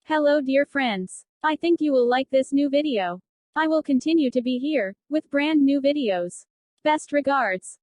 Hello dear friends. I think you will like this new video. I will continue to be here, with brand new videos. Best regards.